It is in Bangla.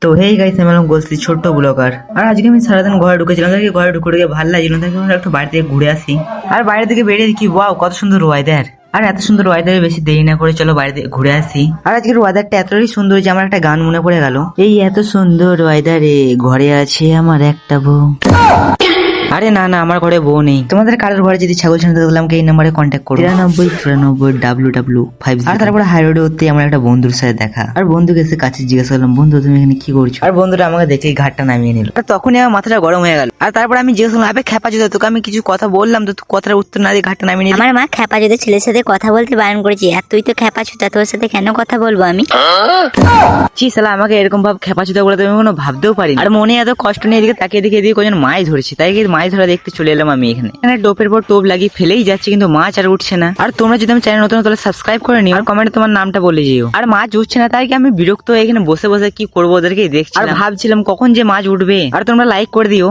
তো হেই গাইস, আমি হলাম গোলসি ছোট্ট ব্লগার। আর আজকে আমি সারাদিন ঘরে ঢুকেছিলাম, তাকে ঘরে ঢুকে ভালো লাগছিল, তাকে আমরা একটু বাইরে থেকে ঘুরে আসি। আর বাইরে থেকে বেরিয়ে দেখি ওয়াও কত সুন্দর ওয়েদার। আর এত সুন্দর ওয়েদারে বেশি দেরি না করে চলো বাইরে থেকে ঘুরে আসি। আর আজকের ওয়েদারটা এতটাই সুন্দর যে আমার একটা গান মনে পড়ে গেল, এই এত সুন্দর ওয়েদারে ঘরে আছে আমার একটা বউ। আরে না না, আমার ঘরে বউ নেই। তোমাদের কারোর ঘরে যদি ছাগল ছানা থাকলে আমাকে এই নাম্বারে কন্ট্যাক্ট করো 9394WW5। আর তারপরে হাই রোডে হতে আমার একটা বন্ধুর সাথে দেখা। আর বন্ধুকে এসে কাছে জিজ্ঞাসা করলাম, বন্ধু তুমি এখানে কি করছো? আর বন্ধুরা আমাকে দেখে ঘাটটা নামিয়ে নিল। আর তখনই আমার মাথাটা গরম হয়ে গেল। আর তারপর আমি জিজ্ঞাসা করলাম, আবে খ্যাপা যদি তোকে আমি কিছু কথা বললাম তো তুই কথার উত্তর না দিয়ে ঘাটটা নামিয়ে নিলি। আমার মা খ্যাপা যদি ছেলের সাথে কথা বলতে বারণ করেছি, আর তুই তো খ্যাপা ছুতা, তোর সাথে কেন কথা বলবো আমি? চি শালা, আমাকে এরকম ভাব খেপা চুদা বলে তুমি কোনো ভাবতেও পারি। আর মনে এত কষ্ট নিয়ে এদিকে তাকিয়ে দেখে এদিকে কজন মাছ ধরেছি, তাই মাছ ধরা দেখতে চলে এলাম আমি এখানে। টোপের পর টোপ লাগিয়ে ফেলেই যাচ্ছে কিন্তু মাছ আর উঠছে না। আর তোমরা যদি আমি চ্যানেল নতুন তাহলে সাবস্ক্রাইব করে নিও আর কমেন্টে তোমার নামটা বলে যেও। আর মাছ উঠছে না তাই আমি বিরক্ত হয়ে এখানে বসে বসে কি করবো ওদেরকে দেখছি আর ভাবছিলাম কখন যে মাছ উঠবে। আর তোমরা লাইক করে দিও।